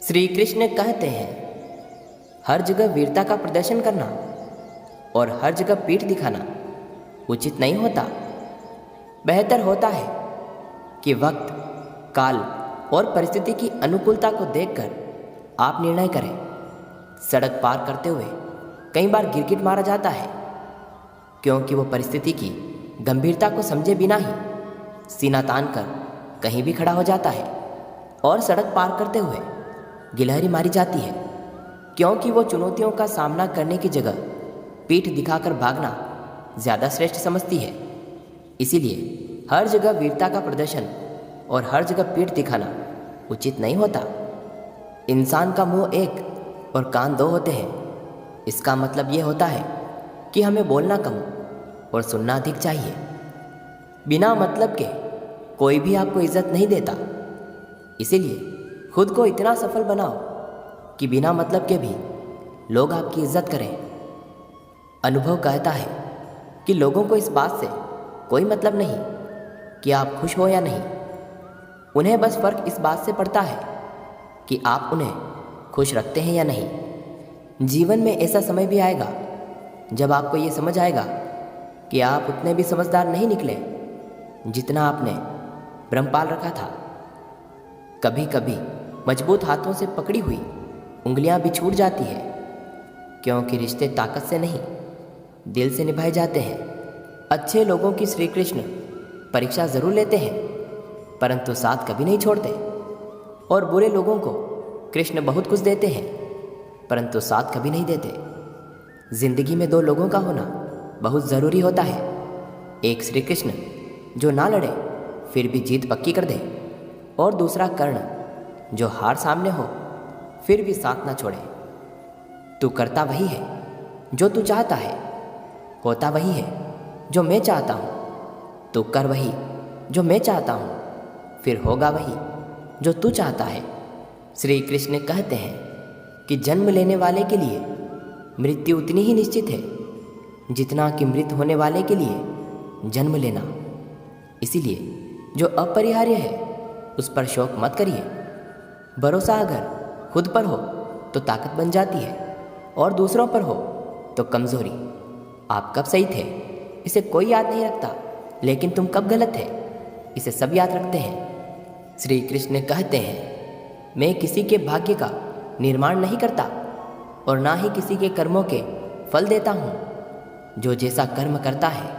श्री कृष्ण कहते हैं, हर जगह वीरता का प्रदर्शन करना और हर जगह पीठ दिखाना उचित नहीं होता। बेहतर होता है कि वक्त, काल और परिस्थिति की अनुकूलता को देखकर आप निर्णय करें। सड़क पार करते हुए कई बार गिरगिट मारा जाता है क्योंकि वो परिस्थिति की गंभीरता को समझे बिना ही सीना तान कर कहीं भी खड़ा हो जाता है। और सड़क पार करते हुए गिलहरी मारी जाती है क्योंकि वो चुनौतियों का सामना करने की जगह पीठ दिखाकर भागना ज़्यादा श्रेष्ठ समझती है। इसीलिए हर जगह वीरता का प्रदर्शन और हर जगह पीठ दिखाना उचित नहीं होता। इंसान का मुंह एक और कान दो होते हैं। इसका मतलब ये होता है कि हमें बोलना कम और सुनना अधिक चाहिए। बिना मतलब के कोई भी आपको इज्जत नहीं देता। इसीलिए खुद को इतना सफल बनाओ कि बिना मतलब के भी लोग आपकी इज्जत करें। अनुभव कहता है कि लोगों को इस बात से कोई मतलब नहीं कि आप खुश हो या नहीं। उन्हें बस फर्क इस बात से पड़ता है कि आप उन्हें खुश रखते हैं या नहीं। जीवन में ऐसा समय भी आएगा जब आपको ये समझ आएगा कि आप उतने भी समझदार नहीं निकले जितना आपने भ्रम पाल रखा था। कभी कभी मजबूत हाथों से पकड़ी हुई उंगलियां भी छूट जाती है क्योंकि रिश्ते ताकत से नहीं, दिल से निभाए जाते हैं। अच्छे लोगों की श्री कृष्ण परीक्षा जरूर लेते हैं परंतु साथ कभी नहीं छोड़ते। और बुरे लोगों को कृष्ण बहुत कुछ देते हैं परंतु साथ कभी नहीं देते। जिंदगी में दो लोगों का होना बहुत ज़रूरी होता है। एक श्री कृष्ण जो ना लड़े फिर भी जीत पक्की कर दे, और दूसरा कर्ण जो हार सामने हो फिर भी साथ ना छोड़े। तू करता वही है जो तू चाहता है, होता वही है जो मैं चाहता हूँ। तू कर वही जो मैं चाहता हूँ, फिर होगा वही जो तू चाहता है। श्री कृष्ण कहते हैं कि जन्म लेने वाले के लिए मृत्यु उतनी ही निश्चित है जितना कि मृत होने वाले के लिए जन्म लेना। इसीलिए जो अपरिहार्य है उस पर शोक मत करिए। भरोसा अगर खुद पर हो तो ताकत बन जाती है और दूसरों पर हो तो कमज़ोरी। आप कब सही थे इसे कोई याद नहीं रखता, लेकिन तुम कब गलत थे इसे सब याद रखते हैं। श्री कृष्ण कहते हैं, मैं किसी के भाग्य का निर्माण नहीं करता और ना ही किसी के कर्मों के फल देता हूँ। जो जैसा कर्म करता है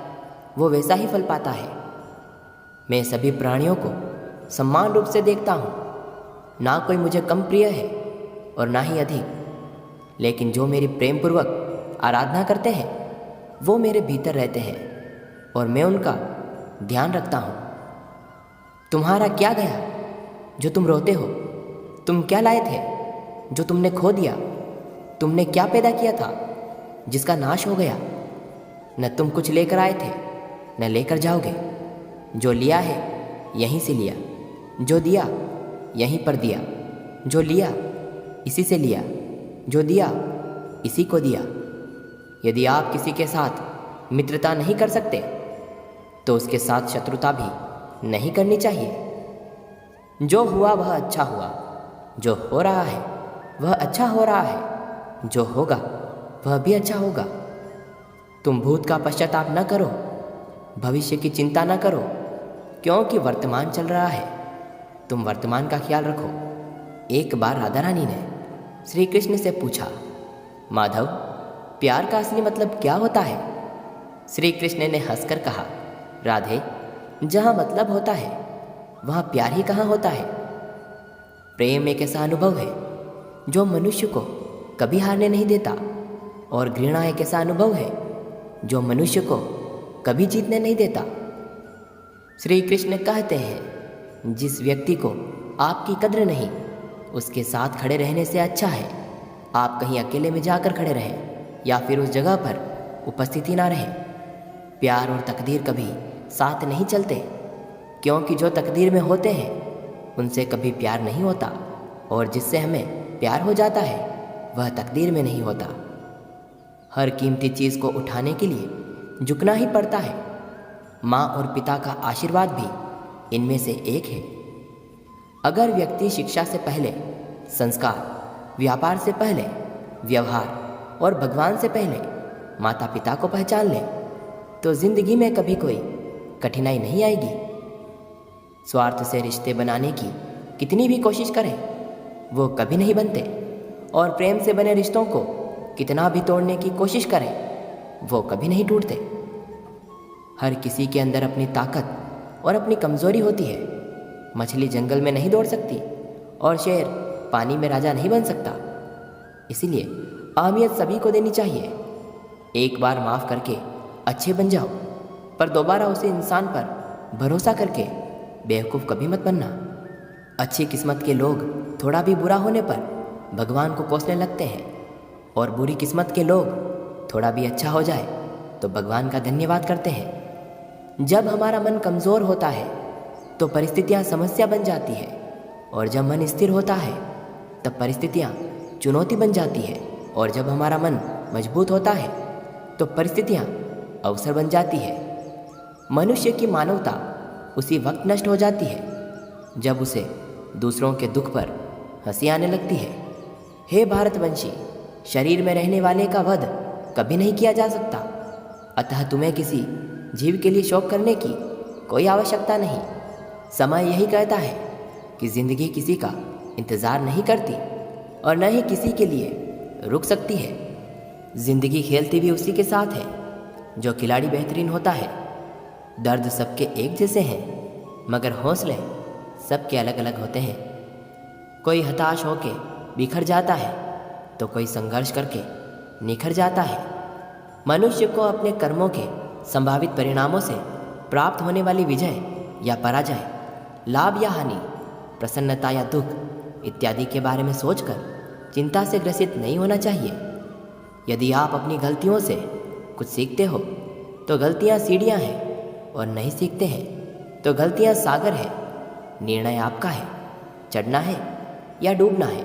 वो वैसा ही फल पाता है। मैं सभी प्राणियों को समान रूप से देखता हूँ। ना कोई मुझे कम प्रिय है और ना ही अधिक, लेकिन जो मेरी प्रेम पूर्वक आराधना करते हैं वो मेरे भीतर रहते हैं और मैं उनका ध्यान रखता हूँ। तुम्हारा क्या गया जो तुम रोते हो? तुम क्या लाए थे जो तुमने खो दिया? तुमने क्या पैदा किया था जिसका नाश हो गया? न तुम कुछ लेकर आए थे न लेकर जाओगे। जो लिया है यहीं से लिया, जो दिया यहीं पर दिया, जो लिया इसी से लिया, जो दिया इसी को दिया। यदि आप किसी के साथ मित्रता नहीं कर सकते तो उसके साथ शत्रुता भी नहीं करनी चाहिए। जो हुआ वह अच्छा हुआ, जो हो रहा है वह अच्छा हो रहा है, जो होगा वह भी अच्छा होगा। तुम भूत का पश्चाताप न करो, भविष्य की चिंता न करो, क्योंकि वर्तमान चल रहा है। तुम वर्तमान का ख्याल रखो। एक बार राधा रानी ने श्री कृष्ण से पूछा, माधव, प्यार का असली मतलब क्या होता है? श्री कृष्ण ने हंसकर कहा, राधे, जहाँ मतलब होता है वहाँ प्यार ही कहाँ होता है। प्रेम एक ऐसा अनुभव है जो मनुष्य को कभी हारने नहीं देता, और घृणा एक ऐसा अनुभव है जो मनुष्य को कभी जीतने नहीं देता। श्री कृष्ण कहते हैं, जिस व्यक्ति को आपकी कद्र नहीं उसके साथ खड़े रहने से अच्छा है आप कहीं अकेले में जाकर खड़े रहें या फिर उस जगह पर उपस्थिति ना रहें। प्यार और तकदीर कभी साथ नहीं चलते, क्योंकि जो तकदीर में होते हैं उनसे कभी प्यार नहीं होता, और जिससे हमें प्यार हो जाता है वह तकदीर में नहीं होता। हर कीमती चीज़ को उठाने के लिए झुकना ही पड़ता है। माँ और पिता का आशीर्वाद भी इनमें से एक है। अगर व्यक्ति शिक्षा से पहले संस्कार, व्यापार से पहले व्यवहार और भगवान से पहले माता पिता को पहचान लें तो जिंदगी में कभी कोई कठिनाई नहीं आएगी। स्वार्थ से रिश्ते बनाने की कितनी भी कोशिश करें वो कभी नहीं बनते, और प्रेम से बने रिश्तों को कितना भी तोड़ने की कोशिश करें वो कभी नहीं टूटते। हर किसी के अंदर अपनी ताकत और अपनी कमजोरी होती है। मछली जंगल में नहीं दौड़ सकती और शेर पानी में राजा नहीं बन सकता। इसीलिए अहमियत सभी को देनी चाहिए। एक बार माफ़ करके अच्छे बन जाओ, पर दोबारा उसी इंसान पर भरोसा करके बेवकूफ़ कभी मत बनना। अच्छी किस्मत के लोग थोड़ा भी बुरा होने पर भगवान को कोसने लगते हैं, और बुरी किस्मत के लोग थोड़ा भी अच्छा हो जाए तो भगवान का धन्यवाद करते हैं। जब हमारा मन कमज़ोर होता है तो परिस्थितियाँ समस्या बन जाती है, और जब मन स्थिर होता है तब परिस्थितियाँ चुनौती बन जाती है, और जब हमारा मन मजबूत होता है तो परिस्थितियाँ अवसर बन जाती है। मनुष्य की मानवता उसी वक्त नष्ट हो जाती है जब उसे दूसरों के दुख पर हंसी आने लगती है। हे भारतवंशी, शरीर में रहने वाले का वध कभी नहीं किया जा सकता, अतः तुम्हें किसी जीव के लिए शोक करने की कोई आवश्यकता नहीं। समय यही कहता है कि जिंदगी किसी का इंतज़ार नहीं करती और न ही किसी के लिए रुक सकती है। जिंदगी खेलती भी उसी के साथ है जो खिलाड़ी बेहतरीन होता है। दर्द सबके एक जैसे हैं, मगर हौसले सबके अलग अलग होते हैं। कोई हताश होकर बिखर जाता है तो कोई संघर्ष करके निखर जाता है। मनुष्य को अपने कर्मों के संभावित परिणामों से प्राप्त होने वाली विजय या पराजय, लाभ या हानि, प्रसन्नता या दुख इत्यादि के बारे में सोचकर चिंता से ग्रसित नहीं होना चाहिए। यदि आप अपनी गलतियों से कुछ सीखते हो तो गलतियाँ सीढ़ियाँ हैं, और नहीं सीखते हैं तो गलतियाँ सागर है। निर्णय आपका है, चढ़ना है या डूबना है।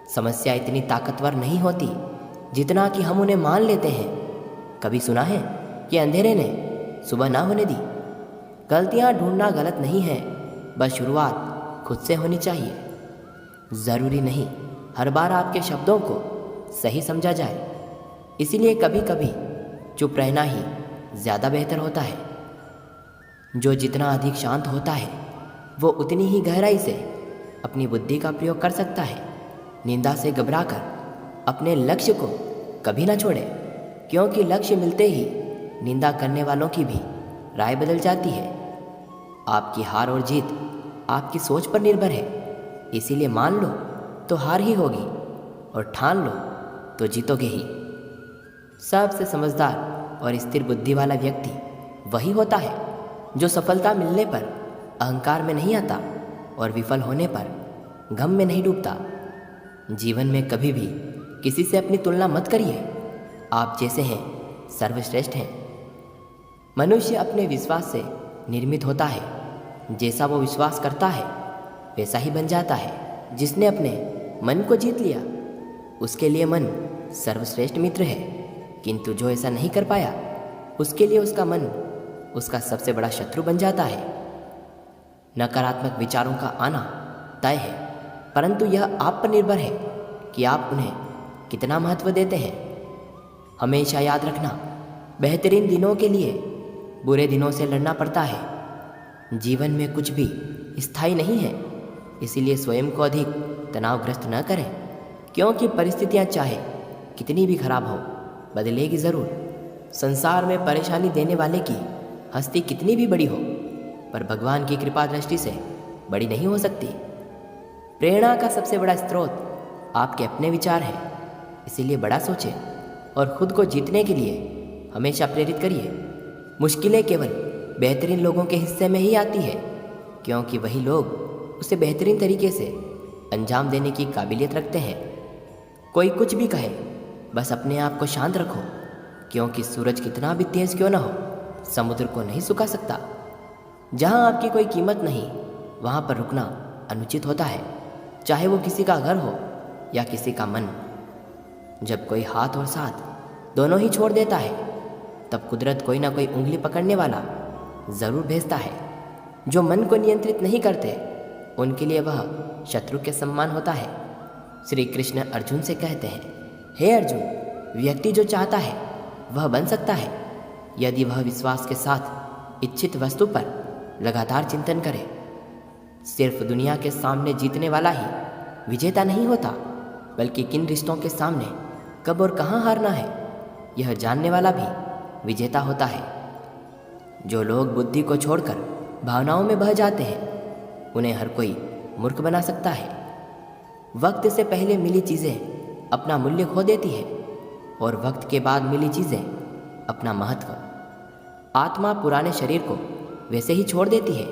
समस्या इतनी ताकतवर नहीं होती जितना कि हम उन्हें मान लेते हैं। कभी सुना है कि अंधेरे ने सुबह ना होने दी? गलतियाँ ढूंढना गलत नहीं है, बस शुरुआत खुद से होनी चाहिए। ज़रूरी नहीं हर बार आपके शब्दों को सही समझा जाए, इसीलिए कभी कभी चुप रहना ही ज़्यादा बेहतर होता है। जो जितना अधिक शांत होता है वो उतनी ही गहराई से अपनी बुद्धि का प्रयोग कर सकता है। निंदा से घबराकर अपने लक्ष्य को कभी ना छोड़े, क्योंकि लक्ष्य मिलते ही निंदा करने वालों की भी राय बदल जाती है। आपकी हार और जीत आपकी सोच पर निर्भर है, इसीलिए मान लो तो हार ही होगी और ठान लो तो जीतोगे ही। सबसे समझदार और स्थिर बुद्धि वाला व्यक्ति वही होता है जो सफलता मिलने पर अहंकार में नहीं आता और विफल होने पर गम में नहीं डूबता। जीवन में कभी भी किसी से अपनी तुलना मत करिए। आप जैसे हैं सर्वश्रेष्ठ हैं। मनुष्य अपने विश्वास से निर्मित होता है। जैसा वो विश्वास करता है वैसा ही बन जाता है। जिसने अपने मन को जीत लिया उसके लिए मन सर्वश्रेष्ठ मित्र है, किंतु जो ऐसा नहीं कर पाया उसके लिए उसका मन उसका सबसे बड़ा शत्रु बन जाता है। नकारात्मक विचारों का आना तय है, परंतु यह आप पर निर्भर है कि आप उन्हें कितना महत्व देते हैं। हमेशा याद रखना, बेहतरीन दिनों के लिए बुरे दिनों से लड़ना पड़ता है। जीवन में कुछ भी स्थायी नहीं है, इसीलिए स्वयं को अधिक तनावग्रस्त न करें, क्योंकि परिस्थितियां चाहे कितनी भी खराब हो बदलेगी ज़रूर। संसार में परेशानी देने वाले की हस्ती कितनी भी बड़ी हो, पर भगवान की कृपा दृष्टि से बड़ी नहीं हो सकती। प्रेरणा का सबसे बड़ा स्रोत आपके अपने विचार हैं, इसीलिए बड़ा सोचें और खुद को जीतने के लिए हमेशा प्रेरित करिए। मुश्किलें केवल बेहतरीन लोगों के हिस्से में ही आती है, क्योंकि वही लोग उसे बेहतरीन तरीके से अंजाम देने की काबिलियत रखते हैं। कोई कुछ भी कहे, बस अपने आप को शांत रखो, क्योंकि सूरज कितना भी तेज क्यों ना हो समुद्र को नहीं सुखा सकता। जहाँ आपकी कोई कीमत नहीं वहाँ पर रुकना अनुचित होता है, चाहे वो किसी का घर हो या किसी का मन। जब कोई हाथ और साथ दोनों ही छोड़ देता है तब कुदरत कोई ना कोई उंगली पकड़ने वाला ज़रूर भेजता है। जो मन को नियंत्रित नहीं करते उनके लिए वह शत्रु के सम्मान होता है। श्री कृष्ण अर्जुन से कहते हैं, हे अर्जुन, व्यक्ति जो चाहता है वह बन सकता है यदि वह विश्वास के साथ इच्छित वस्तु पर लगातार चिंतन करे। सिर्फ दुनिया के सामने जीतने वाला ही विजेता नहीं होता, बल्कि किन रिश्तों के सामने कब और कहाँ हारना है यह जानने वाला भी विजेता होता है। जो लोग बुद्धि को छोड़कर भावनाओं में बह जाते हैं उन्हें हर कोई मूर्ख बना सकता है। वक्त से पहले मिली चीज़ें अपना मूल्य खो देती है और वक्त के बाद मिली चीज़ें अपना महत्व। आत्मा पुराने शरीर को वैसे ही छोड़ देती है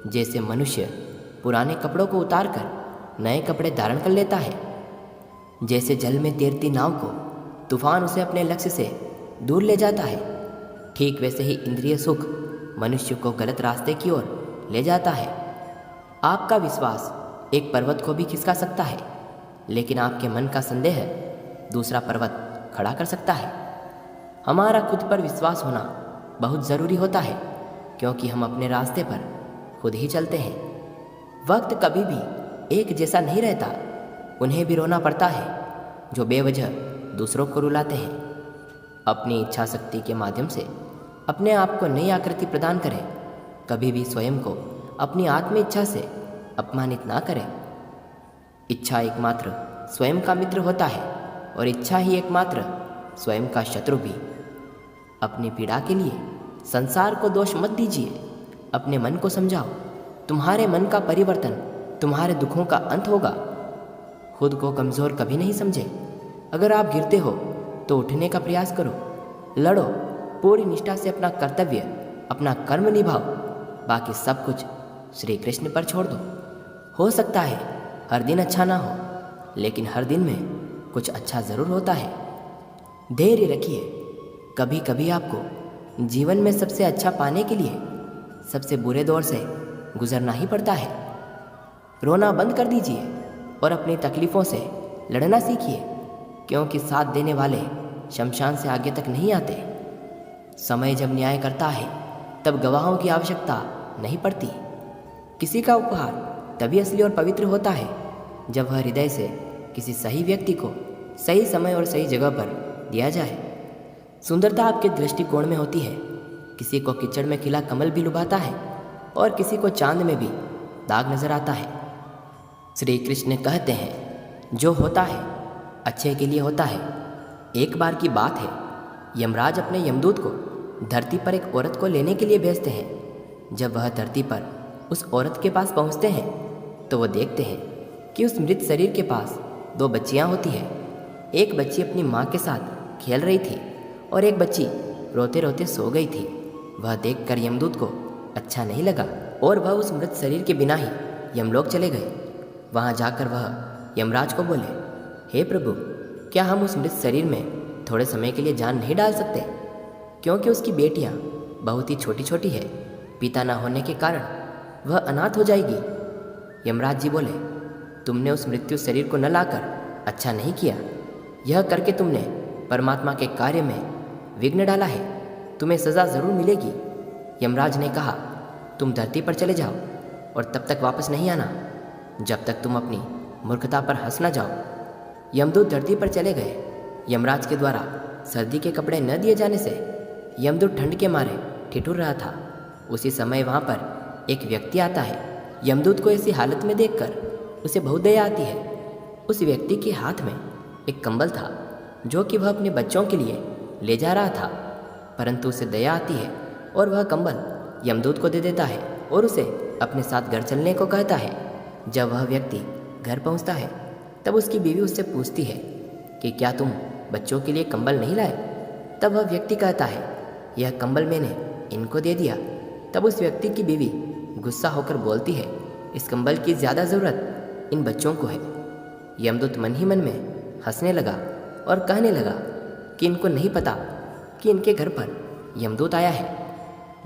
जैसे मनुष्य पुराने कपड़ों को उतारकर नए कपड़े धारण कर लेता है। जैसे जल में तैरती नाव को तूफान उसे अपने लक्ष्य से दूर ले जाता है, ठीक वैसे ही इंद्रिय सुख मनुष्य को गलत रास्ते की ओर ले जाता है। आपका विश्वास एक पर्वत को भी खिसका सकता है, लेकिन आपके मन का संदेह दूसरा पर्वत खड़ा कर सकता है। हमारा खुद पर विश्वास होना बहुत ज़रूरी होता है, क्योंकि हम अपने रास्ते पर खुद ही चलते हैं। वक्त कभी भी एक जैसा नहीं रहता। उन्हें भी रोना पड़ता है जो बेवजह दूसरों को रुलाते हैं। अपनी इच्छा शक्ति के माध्यम से अपने आप को नई आकृति प्रदान करें। कभी भी स्वयं को अपनी आत्म इच्छा से अपमानित ना करें। इच्छा एकमात्र स्वयं का मित्र होता है और इच्छा ही एकमात्र स्वयं का शत्रु भी। अपनी पीड़ा के लिए संसार को दोष मत दीजिए, अपने मन को समझाओ। तुम्हारे मन का परिवर्तन तुम्हारे दुखों का अंत होगा। खुद को कमज़ोर कभी नहीं समझे। अगर आप गिरते हो तो उठने का प्रयास करो, लड़ो, पूरी निष्ठा से अपना कर्तव्य, अपना कर्म निभाओ। बाकी सब कुछ श्री कृष्ण पर छोड़ दो। हो सकता है हर दिन अच्छा ना हो, लेकिन हर दिन में कुछ अच्छा ज़रूर होता है। धैर्य रखिए। कभी कभी आपको जीवन में सबसे अच्छा पाने के लिए सबसे बुरे दौर से गुजरना ही पड़ता है। रोना बंद कर दीजिए और अपनी तकलीफ़ों से लड़ना सीखिए, क्योंकि साथ देने वाले शमशान से आगे तक नहीं आते। समय जब न्याय करता है तब गवाहों की आवश्यकता नहीं पड़ती। किसी का उपहार तभी असली और पवित्र होता है जब वह हृदय से किसी सही व्यक्ति को सही समय और सही जगह पर दिया जाए। सुंदरता आपके दृष्टिकोण में होती है। किसी को कीचड़ में खिला कमल भी लुभाता है और किसी को चांद में भी दाग नजर आता है। श्री कृष्ण कहते हैं, जो होता है अच्छे के लिए होता है। एक बार की बात है, यमराज अपने यमदूत को धरती पर एक औरत को लेने के लिए भेजते हैं। जब वह धरती पर उस औरत के पास पहुंचते हैं तो वो देखते हैं कि उस मृत शरीर के पास 2 बच्चियां होती हैं। एक बच्ची अपनी माँ के साथ खेल रही थी और एक बच्ची रोते रोते सो गई थी। वह देखकर यमदूत को अच्छा नहीं लगा और वह उस मृत शरीर के बिना ही यमलोक चले गए। वहाँ जाकर वह यमराज को बोले, हे प्रभु, क्या हम उस मृत शरीर में थोड़े समय के लिए जान नहीं डाल सकते, क्योंकि उसकी बेटियाँ बहुत ही छोटी छोटी है। पिता न होने के कारण वह अनाथ हो जाएगी। यमराज जी बोले, तुमने उस मृत्यु शरीर को न लाकर अच्छा नहीं किया। यह करके तुमने परमात्मा के कार्य में विघ्न डाला है। तुम्हें सज़ा ज़रूर मिलेगी। यमराज ने कहा, तुम धरती पर चले जाओ और तब तक वापस नहीं आना जब तक तुम अपनी मूर्खता पर हंस न जाओ। यमदूत धरती पर चले गए। यमराज के द्वारा सर्दी के कपड़े न दिए जाने से यमदूत ठंड के मारे ठिठुर रहा था। उसी समय वहाँ पर एक व्यक्ति आता है। यमदूत को ऐसी हालत में देखकर उसे बहुत दया आती है। उस व्यक्ति के हाथ में एक कंबल था जो कि वह अपने बच्चों के लिए ले जा रहा था, परंतु उसे दया आती है और वह कंबल यमदूत को दे देता है और उसे अपने साथ घर चलने को कहता है। जब वह व्यक्ति घर पहुंचता है तब उसकी बीवी उससे पूछती है कि क्या तुम बच्चों के लिए कंबल नहीं लाए। तब वह व्यक्ति कहता है, यह कंबल मैंने इनको दे दिया। तब उस व्यक्ति की बीवी गुस्सा होकर बोलती है, इस कंबल की ज़्यादा ज़रूरत इन बच्चों को है। यमदूत मन ही मन में हंसने लगा और कहने लगा कि इनको नहीं पता कि इनके घर पर यमदूत आया है।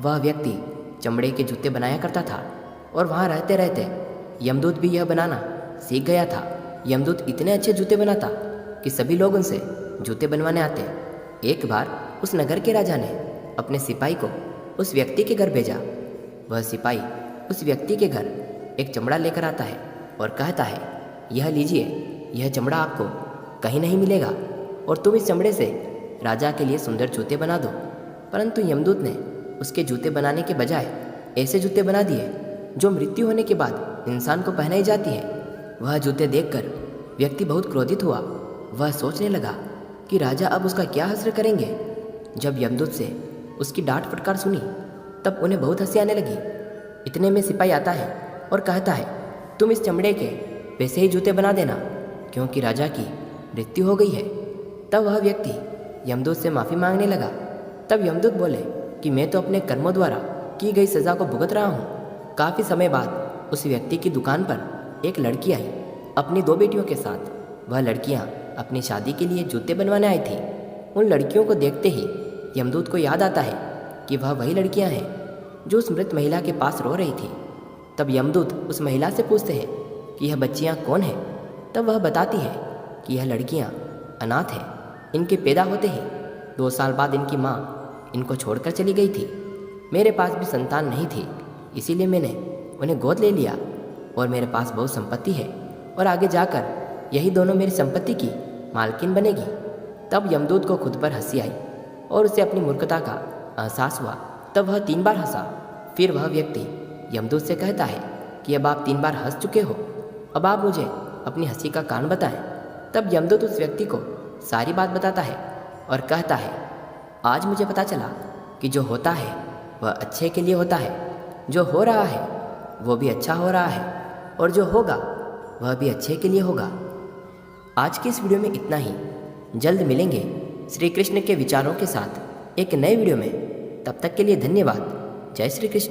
वह व्यक्ति चमड़े के जूते बनाया करता था और वहाँ रहते रहते यमदूत भी यह बनाना सीख गया था। यमदूत इतने अच्छे जूते बनाता कि सभी लोग उनसे जूते बनवाने आते। एक बार उस नगर के राजा ने अपने सिपाही को उस व्यक्ति के घर भेजा। वह सिपाही उस व्यक्ति के घर एक चमड़ा लेकर आता है और कहता है, यह लीजिए, यह चमड़ा आपको कहीं नहीं मिलेगा और तुम इस चमड़े से राजा के लिए सुंदर जूते बना दो। परंतु यमदूत ने उसके जूते बनाने के बजाय ऐसे जूते बना दिए जो मृत्यु होने के बाद इंसान को पहनाई जाती है। वह जूते देखकर व्यक्ति बहुत क्रोधित हुआ। वह सोचने लगा कि राजा अब उसका क्या हश्र करेंगे। जब यमदूत से उसकी डांट फटकार सुनी तब उन्हें बहुत हंसी आने लगी। इतने में सिपाही आता है और कहता है, तुम इस चमड़े के वैसे ही जूते बना देना क्योंकि राजा की मृत्यु हो गई है। तब वह व्यक्ति यमदूत से माफ़ी मांगने लगा। तब यमदूत बोले कि मैं तो अपने कर्मों द्वारा की गई सज़ा को भुगत रहा हूँ। काफ़ी समय बाद उस व्यक्ति की दुकान पर एक लड़की आई अपनी 2 बेटियों के साथ। वह लड़कियाँ अपनी शादी के लिए जूते बनवाने आई थी। उन लड़कियों को देखते ही यमदूत को याद आता है कि वह वही लड़कियाँ हैं जो उस मृत महिला के पास रो रही थी। तब यमदूत उस महिला से पूछते हैं कि यह बच्चियाँ कौन हैं। तब वह बताती है कि यह लड़कियाँ अनाथ हैं। इनके पैदा होते ही 2 साल बाद इनकी माँ इनको छोड़कर चली गई थी। मेरे पास भी संतान नहीं थी, इसीलिए मैंने उन्हें गोद ले लिया और मेरे पास बहुत संपत्ति है और आगे जाकर यही दोनों मेरी संपत्ति की मालकिन बनेगी। तब यमदूत को खुद पर हंसी आई और उसे अपनी मूर्खता का एहसास हुआ। तब वह 3 बार हंसा। फिर वह व्यक्ति यमदूत से कहता है कि अब आप 3 बार हंस चुके हो, अब आप मुझे अपनी हंसी का कारण बताएं। तब यमदूत उस व्यक्ति को सारी बात बताता है और कहता है, आज मुझे पता चला कि जो होता है वह अच्छे के लिए होता है, जो हो रहा है वो भी अच्छा हो रहा है और जो होगा वह भी अच्छे के लिए होगा। आज की इस वीडियो में इतना ही। जल्द मिलेंगे श्री कृष्ण के विचारों के साथ एक नए वीडियो में। तब तक के लिए धन्यवाद। जय श्री कृष्ण।